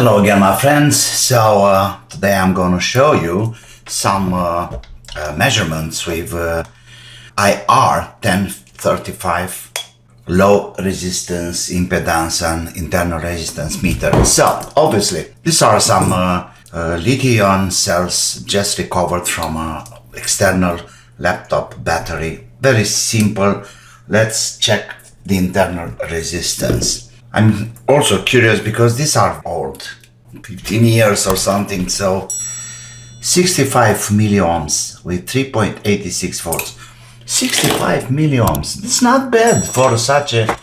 Hello again, my friends. So today I'm going to show you some measurements with IR1035 low resistance impedance and internal resistance meter. So obviously these are some lithium cells just recovered from an external laptop battery. Very simple. Let's check the internal resistance. I'm also curious because these are old, 15 years or something, so 65 milliohms with 3.86 volts. 65 milliohms, it's not bad for such a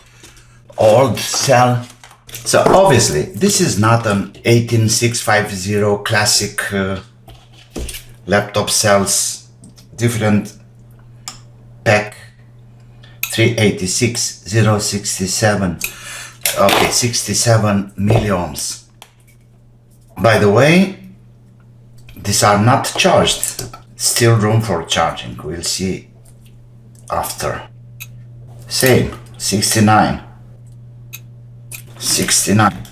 old cell. So obviously this is not an 18650 classic laptop cells, different pack 386067. Okay, 67 milliohms. By the way, these are not charged. Still room for charging. We'll see after. Same, 69. 69.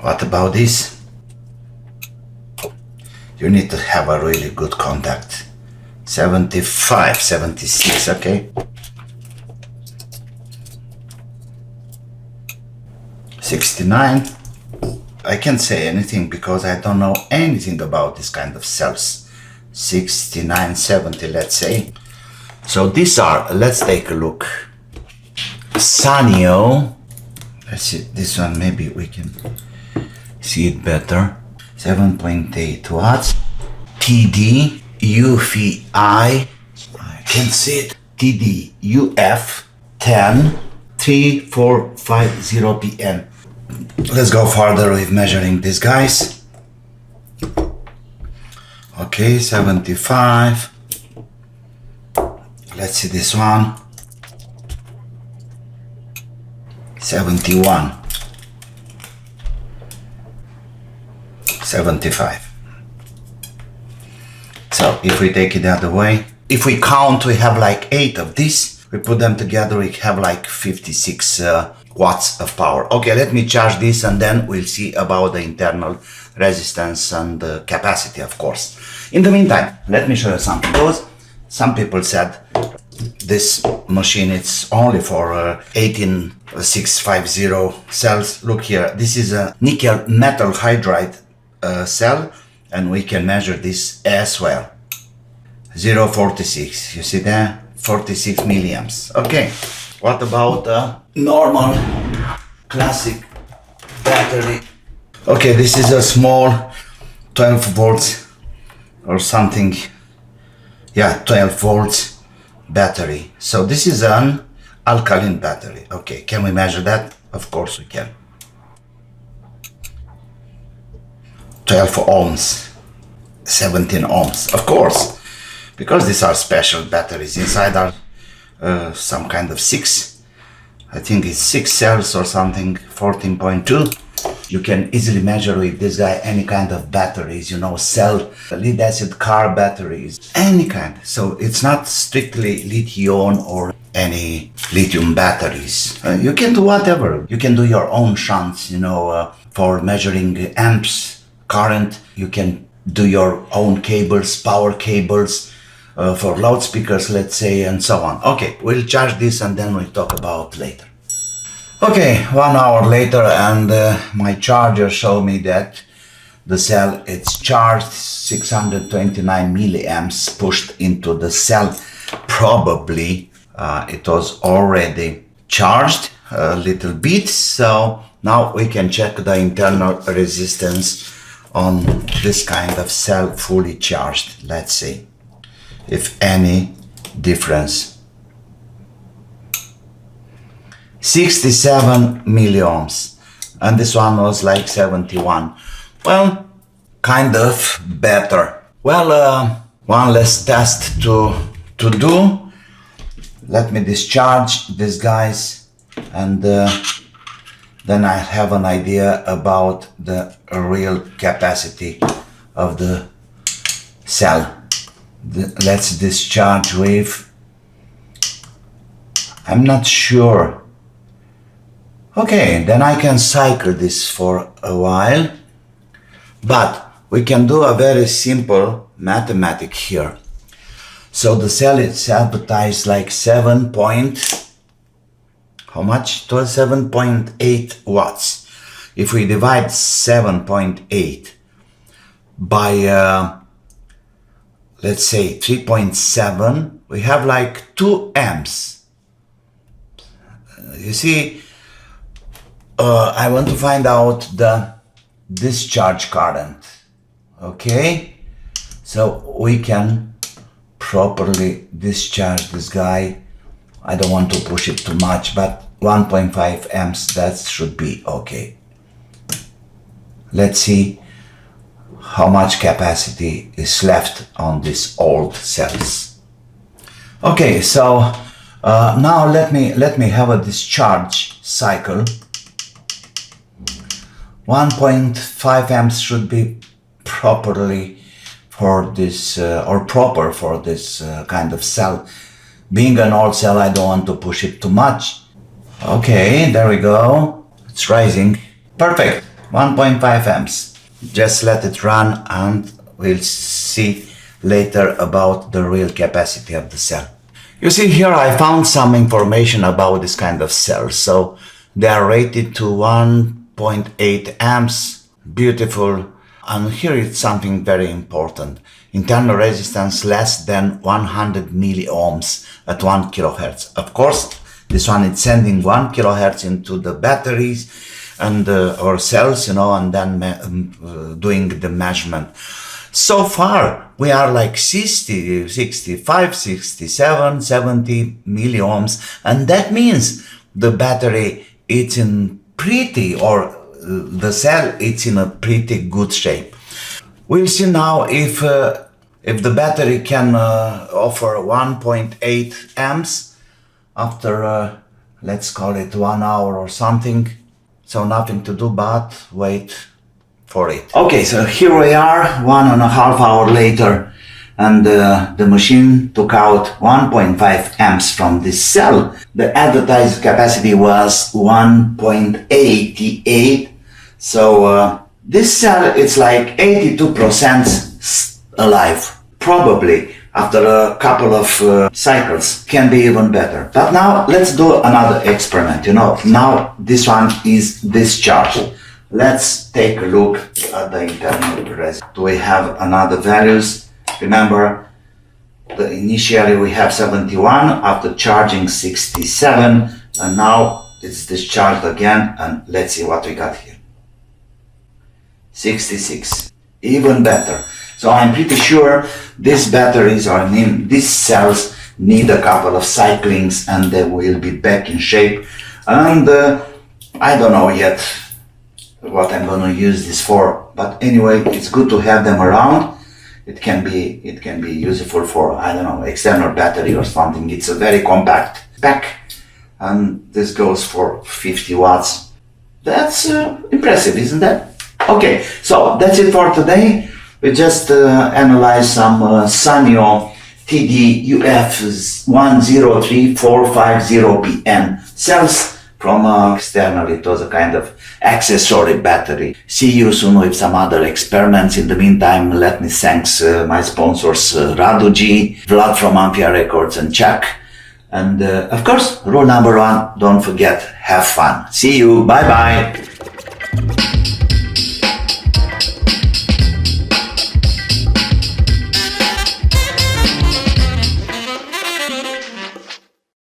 What about this? You need to have a really good contact. 75, 76, okay. 69. I can't say anything because I don't know anything about this kind of cells. 69, 70, let's say. So these are, let's take a look. Sanyo, let's see, this one maybe we can see it better. 7.8 watts. TD UFI, I can't see it. TD UF103450PN. Let's go further with measuring these guys. Okay, 75. Let's see this one. 71. 75. So if we take it the other way, if we count, we have like 8 of these. We put them together, we have like 56 watts of power. Okay, let me charge this and then we'll see about the internal resistance and the capacity, of course. In the meantime, let me show you something. Because some people said this machine it's only for 18650 cells. Look here, this is a nickel metal hydride cell, and we can measure this as well. 0.46, you see there? 46 milliamps. Okay, what about a normal classic battery? Okay, this is a small 12 volts or something. Yeah, 12 volts battery. So this is an alkaline battery. Okay, can we measure that? Of course we can. 12 ohms, 17 ohms, of course. Because these are special batteries, inside are some kind of 6, I think it's 6 cells or something, 14.2. You can easily measure with this guy any kind of batteries, you know, cell, lead acid car batteries, any kind. So it's not strictly lithium or any lithium batteries. You can do whatever. You can do your own shunts, you know, for measuring amps, current. You can do your own cables, power cables, for loudspeakers, let's say, and so on. Okay, we'll charge this and then we'll talk about later. Okay, 1 hour later, and my charger showed me that the cell it's charged. 629 milliamps pushed into the cell. Probably it was already charged a little bit, so now we can check the internal resistance on this kind of cell fully charged. Let's see if any difference. 67 milliohms, and this one was like 71. Well, kind of better. Well, one less test to do. Let me discharge these guys, and then I have an idea about the real capacity of the cell. Let's discharge with, I'm not sure. Okay, then I can cycle this for a while, but we can do a very simple mathematic here. So the cell is advertised like 7 point, how much? 7.8 watts. If we divide 7.8 by, let's say 3.7, we have like 2 amps. You see, I want to find out the discharge current. Okay, so we can properly discharge this guy. I don't want to push it too much, but 1.5 amps, that should be okay. Let's see how much capacity is left on these old cells. Okay, so now let me have a discharge cycle. 1.5 amps should be properly for this proper for this kind of cell. Being an old cell, I don't want to push it too much. Okay, there we go. It's rising. Perfect. 1.5 amps. Just let it run and we'll see later about the real capacity of the cell. You see here I found some information about this kind of cells. So they are rated to 1.8 amps. Beautiful. And here is something very important. Internal resistance less than 100 milliohms at 1 kilohertz. Of course, this one is sending 1 kilohertz into the batteries and or cells, and then doing the measurement. So far, we are like 60, 65, 67, 70 milliohms, and that means the battery is in the cell it's in a pretty good shape. We'll see now if the battery can offer 1.8 amps after let's call it 1 hour or something. So nothing to do but wait for it. Okay, so here we are 1.5 hours later, and the machine took out 1.5 amps from this cell. The advertised capacity was 1.88. So this cell is like 82% alive. Probably after a couple of cycles can be even better. But now let's do another experiment. Now this one is discharged. Let's take a look at the internal resistance. Do we have another values? Remember, initially we have 71, after charging 67, and now it's discharged again, and let's see what we got here. 66, even better. So I'm pretty sure these batteries these cells need a couple of cyclings and they will be back in shape. And I don't know yet what I'm going to use this for, but anyway, it's good to have them around. It can be useful for, I don't know, external battery or something. It's a very compact pack, and this goes for 50 watts. That's impressive, isn't that? Okay, so that's it for today. We just analyzed some Sanyo UF103450PN cells from external. It was a kind of accessory battery. See you soon with some other experiments. In the meantime, let me thank my sponsors Radu G, Vlad from Ampere Records, and Chuck. And of course, rule number 1, don't forget, have fun. See you, bye bye.